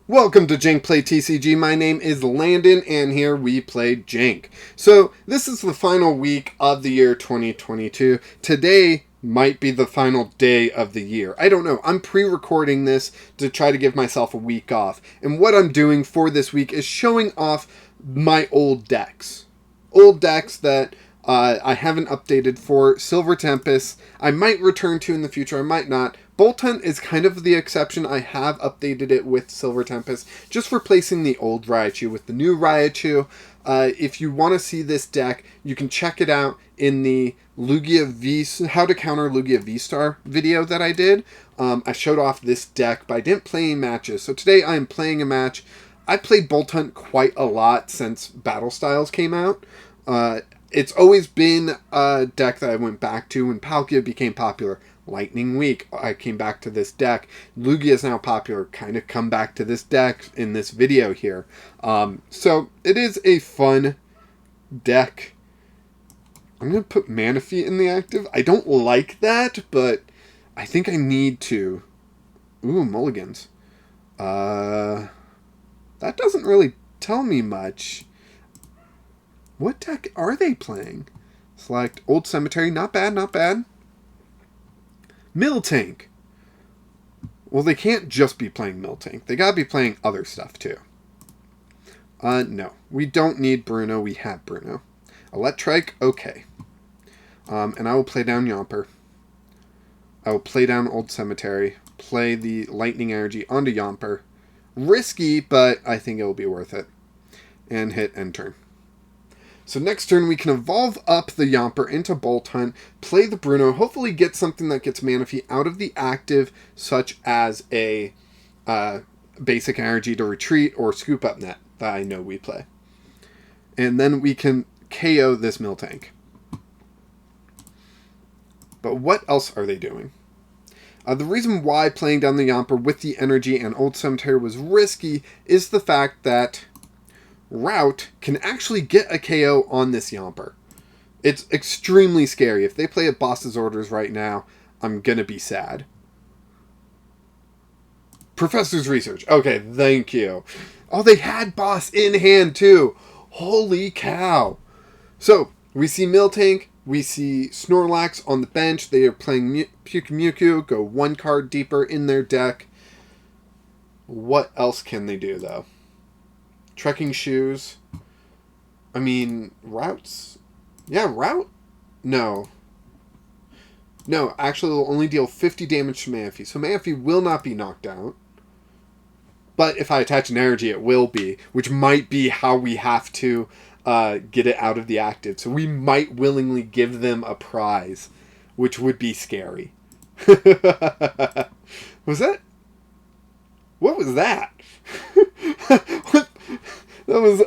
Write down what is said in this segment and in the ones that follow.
Welcome to Jank Play TCG. My name is Landon, and here we play Jank. So, this is the final week of the year 2022. Today might be the final day of the year. I don't know. I'm pre-recording this to try to give myself a week off. And what I'm doing for this week is showing off my old decks. Old decks that I haven't updated for Silver Tempest. I might return to in the future, I might not. Boltund is kind of the exception. I have updated it with Silver Tempest, just replacing the old Raichu with the new Raichu. If you want to see this deck, you can check it out in the Lugia V, How to Counter Lugia V-Star video that I did. I showed off this deck, but I didn't play any matches. So today I am playing a match. I played Boltund quite a lot since Battle Styles came out. It's always been a deck that I went back to when Palkia became popular. Lightning Week, I came back to this deck. Lugia is now popular, kind of come back to this deck in this video here. So it is a fun deck. I'm going to put Manaphy in the active. I don't like that, but I think I need to. Ooh, mulligans. That doesn't really tell me much. What deck are they playing? Select Old Cemetery. Not bad, not bad. Miltank. Well, they can't just be playing Miltank. They gotta be playing other stuff, too. No. We don't need Bruno. We have Bruno. Electrike, okay. And I will play down Yamper. I will play down Old Cemetery. Play the Lightning Energy onto Yamper. Risky, but I think it will be worth it. And hit end turn. So next turn, we can evolve up the Yamper into Boltund, play the Bruno, hopefully get something that gets Manaphy out of the active, such as a basic energy to retreat or Scoop Up Net that I know we play. And then we can KO this Miltank. But what else are they doing? The reason why playing down the Yamper with the energy and Old Cemetery was risky is the fact that Route can actually get a KO on this Yamper. It's extremely scary. If they play at Boss's Orders right now, I'm going to be sad. Professor's Research. Okay, thank you. Oh, they had Boss in hand too. Holy cow. So, we see Miltank. We see Snorlax on the bench. They are playing Pikachu. Go one card deeper in their deck. What else can they do, though? Trekking Shoes. I mean, Routes. Yeah, Route? No. No, actually, it'll only deal 50 damage to Manaphy. So Manaphy will not be knocked out. But if I attach an energy, it will be. Which might be how we have to get it out of the active. So we might willingly give them a prize. Which would be scary. Was that? What was that? What? That was,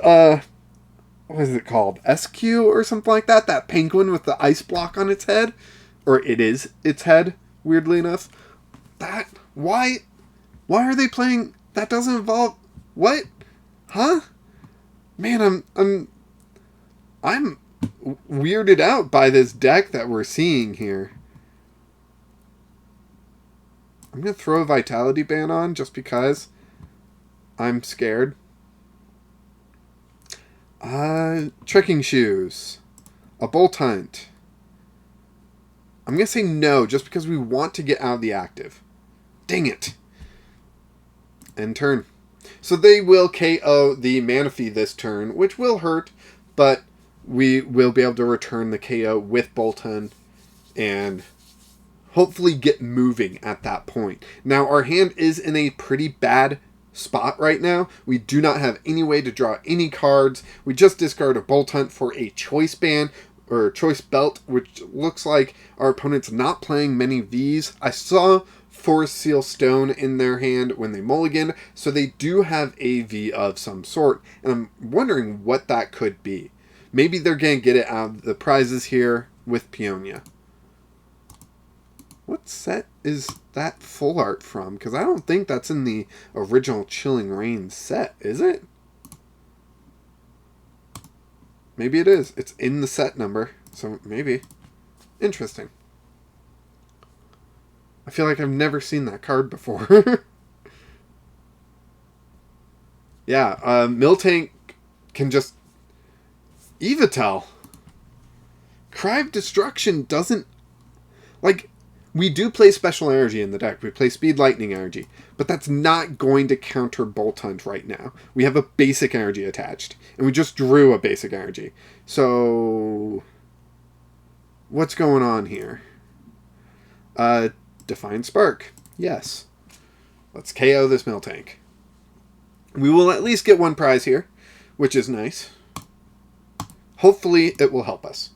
what is it called? SQ or something like that? That penguin with the ice block on its head? Or it is its head, weirdly enough. That, why are they playing, that doesn't involve, what? Huh? Man, I'm weirded out by this deck that we're seeing here. I'm going to throw a Vitality Band on just because I'm scared. Trekking Shoes. A Boltund. I'm going to say no, just because we want to get out of the active. Dang it. End turn. So they will KO the Manaphy this turn, which will hurt, but we will be able to return the KO with Boltund and hopefully get moving at that point. Now, our hand is in a pretty bad spot right now. We do not have any way to draw any cards. We just discard a Boltund for a Choice Band or Choice Belt, which looks like our opponent's not playing many Vs. I saw Forest Seal Stone in their hand when they mulliganed, so they do have a V of some sort, and I'm wondering what that could be. Maybe they're going to get it out of the prizes here with Peonia. What set is that full art from? Because I don't think that's in the original Chilling Reign set, is it? Maybe it is. It's in the set number, so maybe. Interesting. I feel like I've never seen that card before. Yeah, Miltank can just Evitel. Cry of Destruction doesn't... Like, we do play Special Energy in the deck. We play Speed Lightning Energy. But that's not going to counter Boltund right now. We have a basic energy attached. And we just drew a basic energy. So... what's going on here? Defiant Spark. Yes. Let's KO this Miltank. We will at least get one prize here, which is nice. Hopefully it will help us.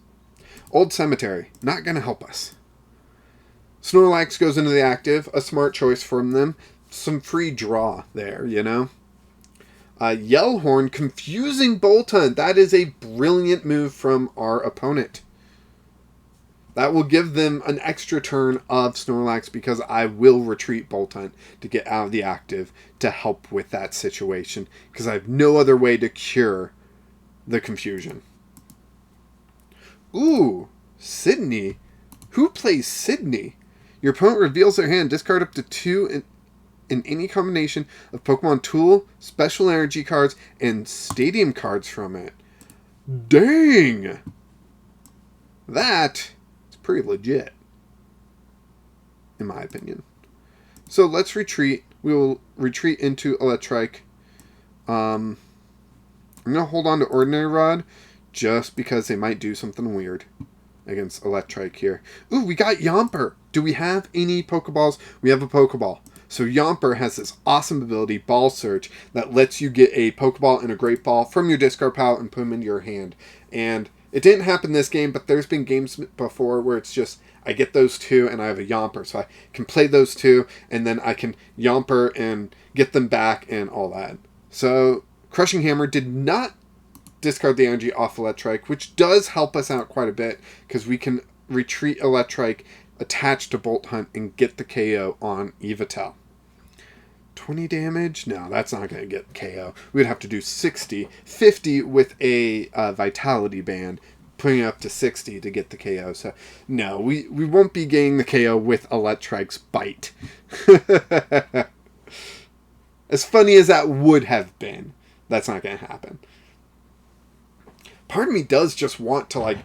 Old Cemetery. Not going to help us. Snorlax goes into the active. A smart choice from them. Some free draw there, you know. Yellhorn confusing Boltund. That is a brilliant move from our opponent. That will give them an extra turn of Snorlax because I will retreat Boltund to get out of the active to help with that situation because I have no other way to cure the confusion. Ooh, Sydney. Who plays Sydney? Your opponent reveals their hand. Discard up to 2 in any combination of Pokemon Tool, Special Energy cards, and Stadium cards from it. Dang! That... pretty legit, in my opinion. So let's retreat. We will retreat into Electrike. I'm going to hold on to Ordinary Rod just because they might do something weird against Electrike here. Ooh, we got Yamper. Do we have any Pokeballs? We have a Pokeball. So Yamper has this awesome ability, Ball Search, that lets you get a Pokeball and a Great Ball from your discard pile and put them into your hand. And it didn't happen this game, but there's been games before where it's just, I get those 2 and I have a Yamper. So I can play those 2 and then I can Yamper and get them back and all that. So Crushing Hammer did not discard the energy off Electrike, which does help us out quite a bit because we can retreat Electrike, attach to Boltund, and get the KO on Evitel. 20 damage? No, that's not going to get KO. We'd have to do 60. 50 with a Vitality Band, putting it up to 60 to get the KO. So, no, we won't be getting the KO with Electrike's Bite. As funny as that would have been, that's not going to happen. Part of me does just want to, like,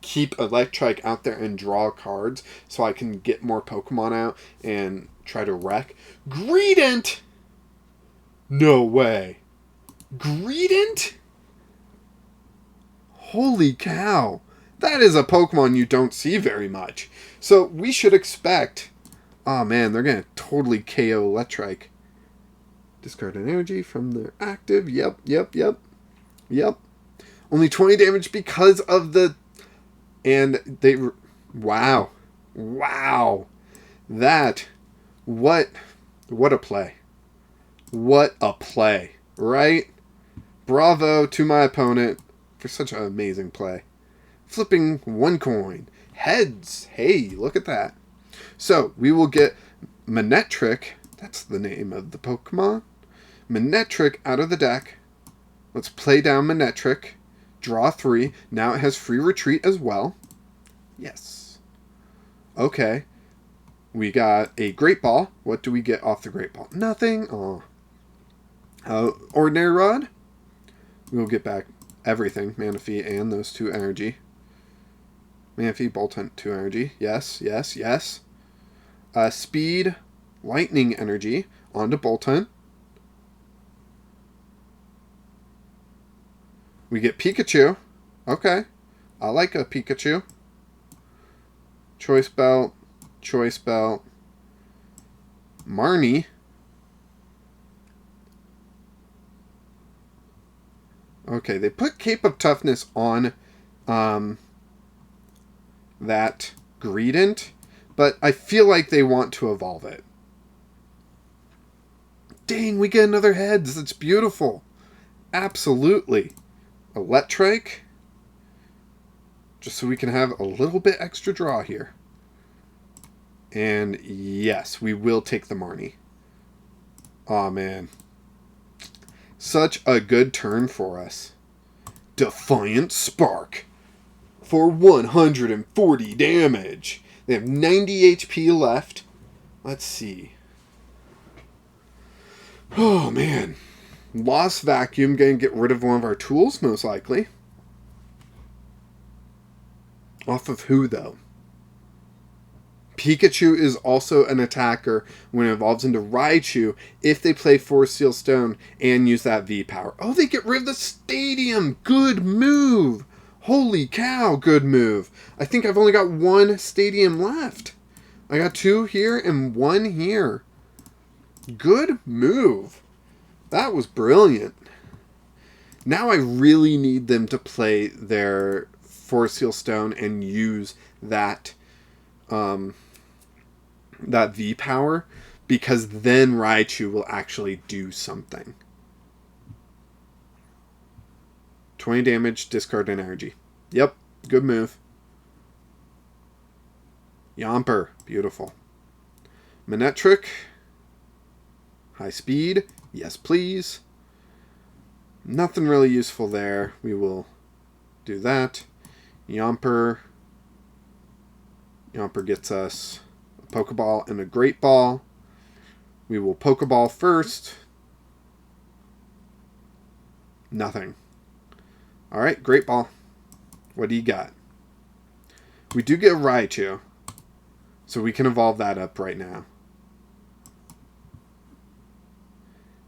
keep Electrike out there and draw cards so I can get more Pokemon out and try to wreck. Greedent! No way. Greedent? Holy cow. That is a Pokemon you don't see very much. So we should expect... oh man, they're going to totally KO Electrike. Discard an energy from their active. Yep. Only 20 damage because of the... and they... wow. That... what a play. What a play, right? Bravo to my opponent for such an amazing play. Flipping 1 coin. Heads. Hey, look at that. So, we will get Manectric, that's the name of the Pokemon, Manectric out of the deck. Let's play down Manectric. Draw 3. Now it has free retreat as well. Yes. Okay. We got a Great Ball. What do we get off the Great Ball? Nothing. Oh. Ordinary Rod. We'll get back everything. Manaphy and those 2 energy. Manaphy, Boltund, 2 energy. Yes. Speed, Lightning energy onto Boltund. We get Pikachu. Okay. I like a Pikachu. Choice Belt. Marnie. Okay, they put Cape of Toughness on that Greedent, but I feel like they want to evolve it. Dang, we get another Heads. That's beautiful. Absolutely. Electrike. Just so we can have a little bit extra draw here. And yes, we will take the Marnie. Aw, man. Such a good turn for us. Defiant Spark. For 140 damage. They have 90 HP left. Let's see. Oh, man. Lost Vacuum, going to get rid of one of our tools, most likely. Off of who, though? Pikachu is also an attacker when it evolves into Raichu if they play Force Seal Stone and use that V power. Oh, they get rid of the stadium. Good move. Holy cow, good move. I think I've only got one stadium left. I got 2 here and 1 here. Good move. That was brilliant. Now I really need them to play their Force Seal Stone and use that that V power, because then Raichu will actually do something. 20 damage, discard an energy. Yep, good move. Yamper, beautiful. Manectric, high speed, yes please. Nothing really useful there. We will do that. Yamper gets us a Pokeball and a Great Ball. We will Pokeball first. Nothing. Alright, Great Ball. What do you got? We do get a Raichu, so we can evolve that up right now.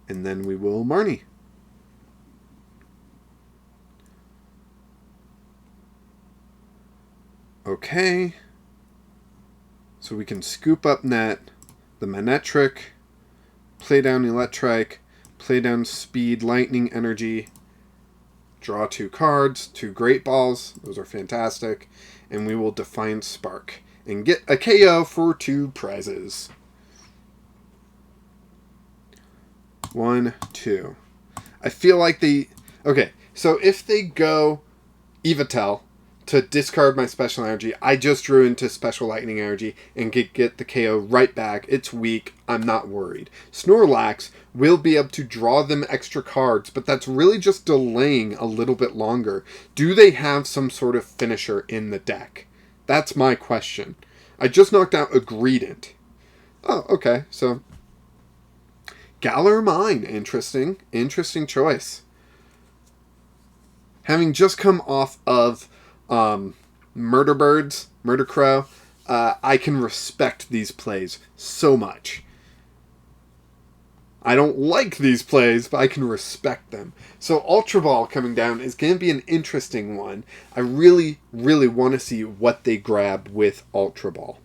And then we will Marnie. Okay. So we can Scoop Up Net, the Manectric, play down Electrike, play down Speed Lightning Energy, draw 2 cards, 2 Great Balls, those are fantastic, and we will Defiant Spark and get a KO for 2 prizes. 1, 2. I feel like okay, so if they go Yveltal to discard my special energy, I just drew into special lightning energy and get the KO right back. It's weak. I'm not worried. Snorlax will be able to draw them extra cards, but that's really just delaying a little bit longer. Do they have some sort of finisher in the deck? That's my question. I just knocked out a Greedent. Oh, okay. So Galar Mine. Interesting. Interesting choice. Having just come off of Murder Birds, Murder Crow, I can respect these plays so much. I don't like these plays, but I can respect them. So Ultra Ball coming down is going to be an interesting one. I really, really want to see what they grab with Ultra Ball.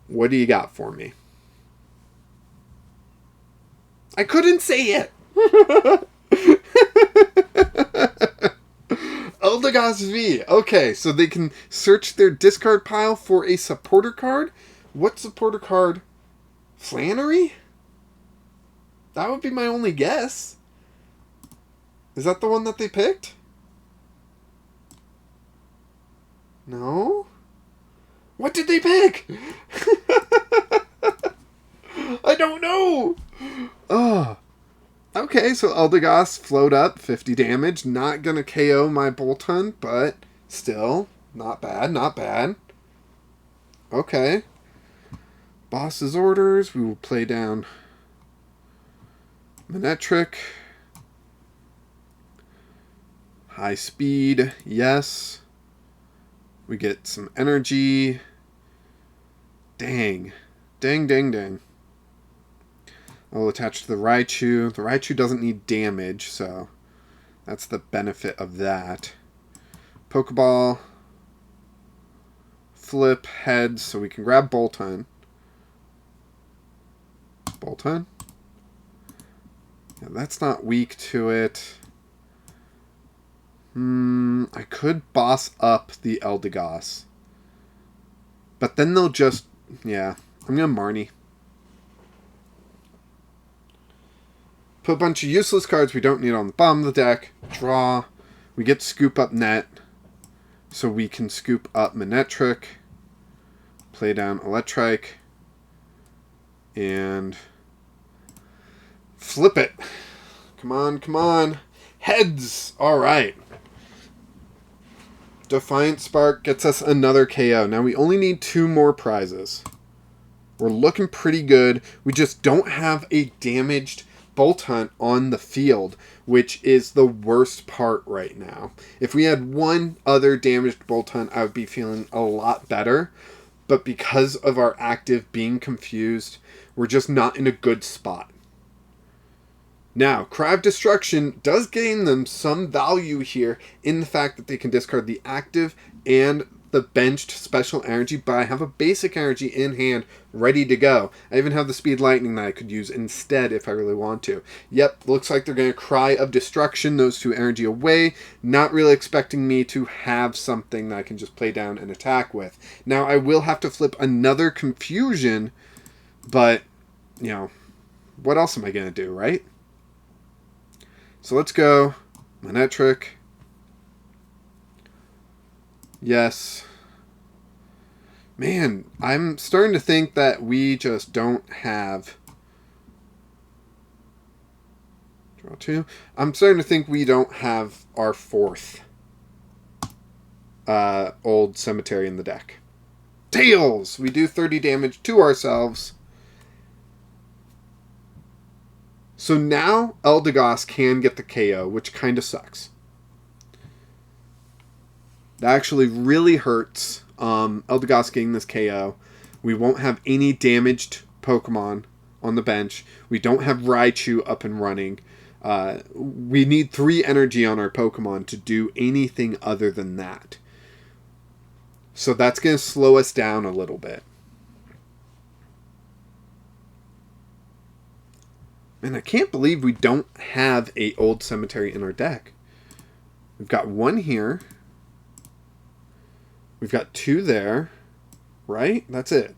What do you got for me? I couldn't say it! Eldegoss V. Okay, so they can search their discard pile for a supporter card. What supporter card? Flannery? That would be my only guess. Is that the one that they picked? No? What did they pick? I don't know. Oh. Okay, so Eldegoss float up, 50 damage. Not gonna KO my Boltund, but still, not bad, not bad. Okay. Boss's orders. We will play down Manectric. High speed, yes. We get some energy. Dang. Dang, dang, dang. I'll attach to the Raichu. The Raichu doesn't need damage, so that's the benefit of that. Pokeball. Flip heads, so we can grab Boltund. Boltund? Yeah, that's not weak to it. I could boss up the Eldegoss. But then they'll just... Yeah, I'm going to Marnie. Put a bunch of useless cards we don't need on the bottom of the deck. Draw. We get Scoop Up Net. So we can scoop up Manectric. Play down Electrike. And flip it. Come on, come on. Heads! Alright. Defiant Spark gets us another KO. Now we only need 2 more prizes. We're looking pretty good. We just don't have a damaged Boltund on the field, which is the worst part right now. If we had one other damaged Boltund, I would be feeling a lot better. But because of our active being confused, we're just not in a good spot. Now, Cry of Destruction does gain them some value here in the fact that they can discard the active and the benched special energy, but I have a basic energy in hand ready to go. I even have the Speed Lightning that I could use instead if I really want to. Yep, looks like they're going to Cry of Destruction those two energy away. Not really expecting me to have something that I can just play down and attack with. Now, I will have to flip another Confusion, but, you know, what else am I going to do, right? So let's go Manectric. Yes. Man, I'm starting to think that we just don't have... Draw two. I'm starting to think we don't have our fourth Old Cemetery in the deck. Tails! We do 30 damage to ourselves. So now Eldegoss can get the KO, which kind of sucks. That actually really hurts. Eldegoss getting this KO. We won't have any damaged Pokemon on the bench. We don't have Raichu up and running. We need 3 energy on our Pokemon to do anything other than that. So that's going to slow us down a little bit. And I can't believe we don't have a Old Cemetery in our deck. We've got 1 here. We've got 2 there. Right? That's it.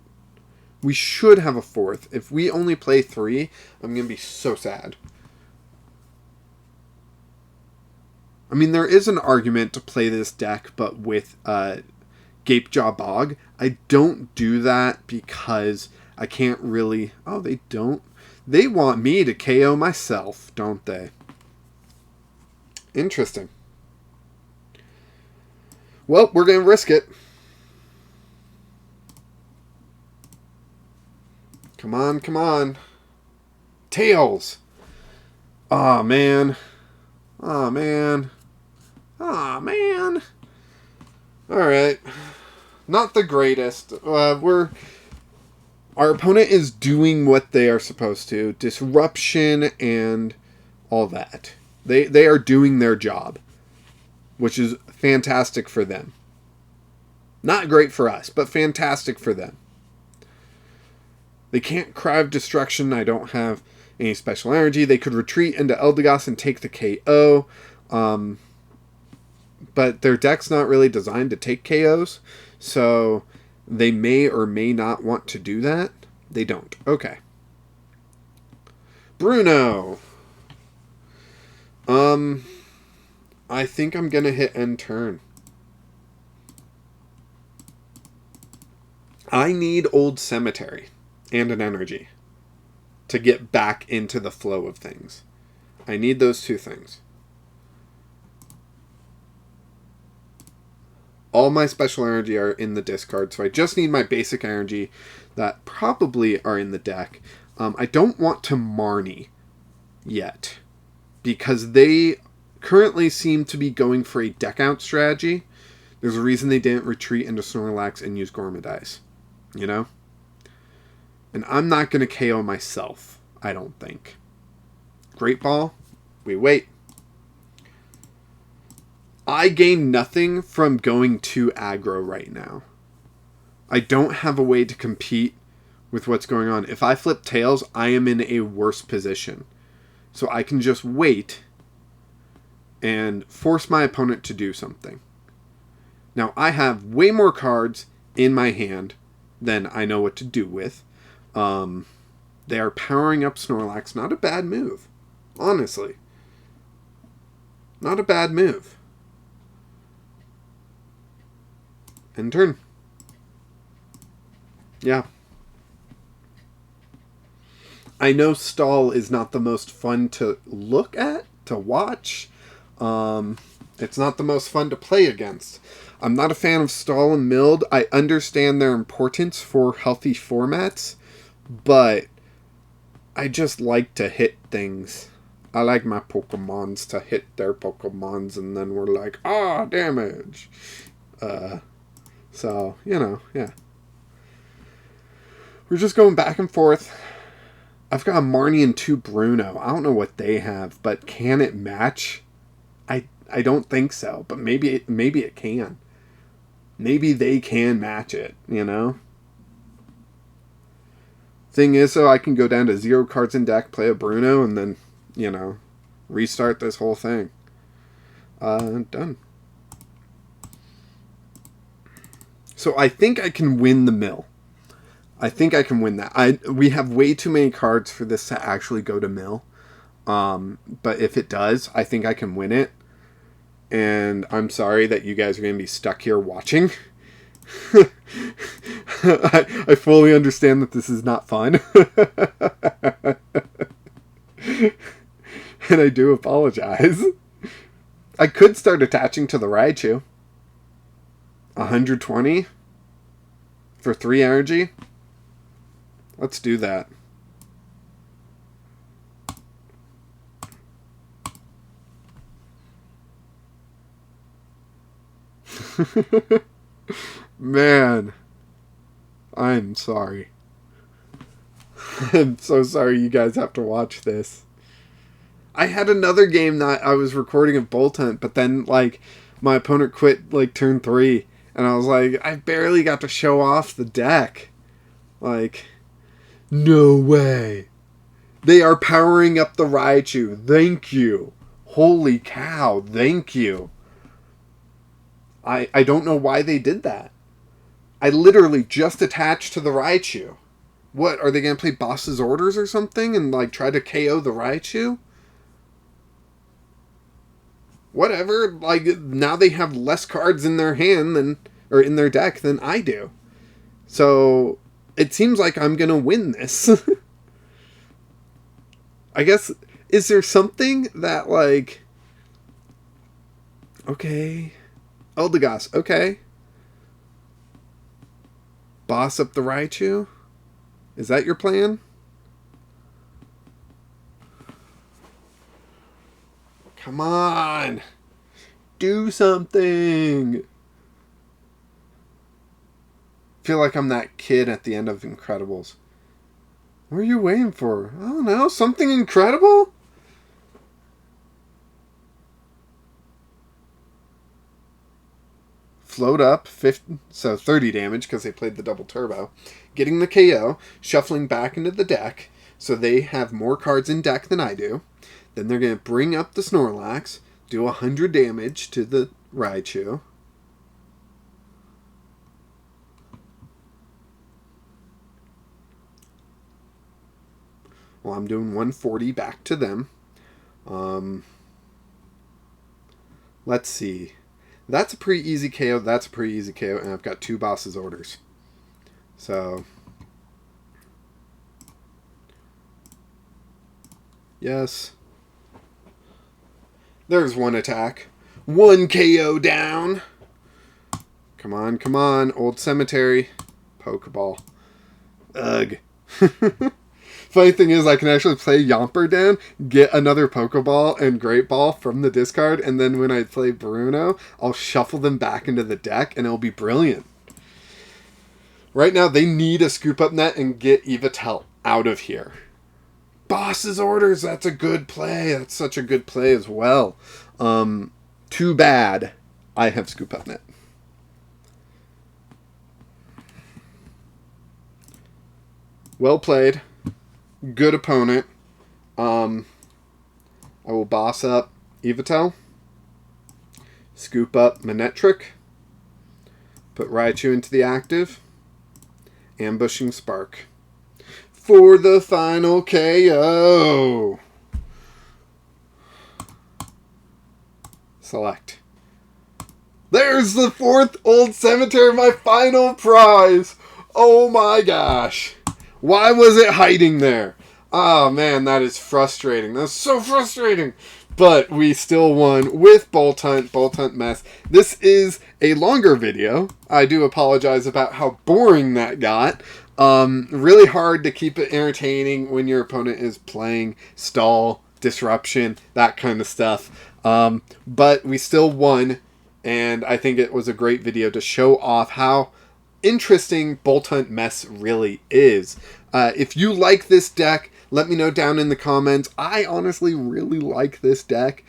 We should have a 4th. If we only play 3, I'm going to be so sad. I mean, there is an argument to play this deck, but with Gapejaw Bog. I don't do that because I can't really... Oh, they don't... They want me to KO myself, don't they? Interesting. Well, we're going to risk it. Come on, come on. Tails! Aw, man. Aw, man. Aw, man. Alright. Not the greatest. Our opponent is doing what they are supposed to. Disruption and all that. They are doing their job. Which is fantastic for them. Not great for us, but fantastic for them. They can't Cry of Destruction. I don't have any special energy. They could retreat into Eldegoss and take the KO. But their deck's not really designed to take KOs. So... They may or may not want to do that. They don't. Okay. Bruno. I think I'm going to hit end turn. I need Old Cemetery and an energy to get back into the flow of things. I need those 2 things. All my special energy are in the discard, so I just need my basic energy that probably are in the deck. I don't want to Marnie yet, because they currently seem to be going for a deck-out strategy. There's a reason they didn't retreat into Snorlax and use Gormadize, you know? And I'm not going to KO myself, I don't think. Great Ball, we wait. I gain nothing from going too aggro right now. I don't have a way to compete with what's going on. If I flip Tails, I am in a worse position. So I can just wait and force my opponent to do something. Now, I have way more cards in my hand than I know what to do with. They are powering up Snorlax. Not a bad move. Honestly. Not a bad move. End turn. Yeah. I know Stall is not the most fun to look at, to watch. It's not the most fun to play against. I'm not a fan of Stall and Mild. I understand their importance for healthy formats, but I just like to hit things. I like my Pokemons to hit their Pokemons, and then we're like, ah, damage. So, you know, yeah. We're just going back and forth. I've got a Marnie and 2 Bruno. I don't know what they have, but can it match? I don't think so, but maybe it can. Maybe they can match it, you know? Thing is, so I can go down to 0 cards in deck, play a Bruno, and then, you know, restart this whole thing. Done. So I think I can win the mill. I think I can win that. We have way too many cards for this to actually go to mill. But if it does, I think I can win it. And I'm sorry that you guys are going to be stuck here watching. I fully understand that this is not fun. And I do apologize. I could start attaching to the Raichu. 120 for 3 energy. Let's do that. Man, I'm sorry. I'm so sorry you guys have to watch this. I had another game that I was recording of Boltund, but then, like, my opponent quit, like, turn 3. And I was like, I barely got to show off the deck. Like, no way. They are powering up the Raichu. Thank you. Holy cow, thank you. I don't know why they did that. I literally just attached to the Raichu. What, are they going to play Boss's Orders or something and, like, try to KO the Raichu? Whatever, like, now they have less cards in their hand than, or in their deck than I do. So, it seems like I'm going to win this. I guess, is there something that, like, okay, Eldegoss, okay. Boss up the Raichu? Is that your plan? Come on! Do something! Feel like I'm that kid at the end of Incredibles. What are you waiting for? I don't know, something incredible? Float up, 50, so 30 damage because they played the double turbo. Getting the KO, shuffling back into the deck, so they have more cards in deck than I do. Then they're going to bring up the Snorlax, do 100 damage to the Raichu. Well, I'm doing 140 back to them. Let's see. That's a pretty easy KO. That's a pretty easy KO. And I've got 2 Boss's Orders. So, yes. There's 1 attack. 1 KO down. Come on, come on. Old Cemetery. Pokeball. Ugh. Funny thing is, I can actually play Yamper down, get another Pokeball and Great Ball from the discard, and then when I play Bruno, I'll shuffle them back into the deck, and it'll be brilliant. Right now, they need a Scoop Up Net and get Vitality out of here. Boss's Orders, that's a good play. That's such a good play as well. Too bad I have Scoop Up Net. Well played. Good opponent. I will boss up Yveltal. Scoop up Manectric. Put Raichu into the active. Ambushing Spark. For the final KO. Select. There's the 4th Old Cemetery, my final prize. Oh my gosh. Why was it hiding there? Oh man, that is frustrating. That's so frustrating. But we still won with Boltund mess. This is a longer video. I do apologize about how boring that got. Really hard to keep it entertaining when your opponent is playing stall, disruption, that kind of stuff. But we still won, and I think it was a great video to show off how interesting Boltund Mess really is. If you like this deck, let me know down in the comments. I honestly really like this deck.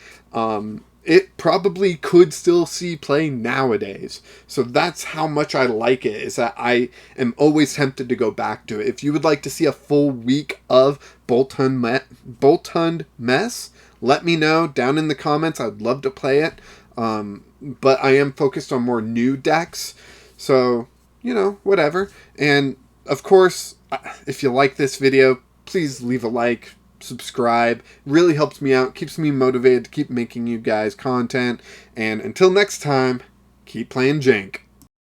It probably could still see play nowadays. So that's how much I like it, is that I am always tempted to go back to it. If you would like to see a full week of Boltund Mess, let me know down in the comments. I'd love to play it. But I am focused on more new decks. So, you know, whatever. And, of course, if you like this video, please leave a like, subscribe. It really helps me out, keeps me motivated to keep making you guys content. And until next time, keep playing Jank.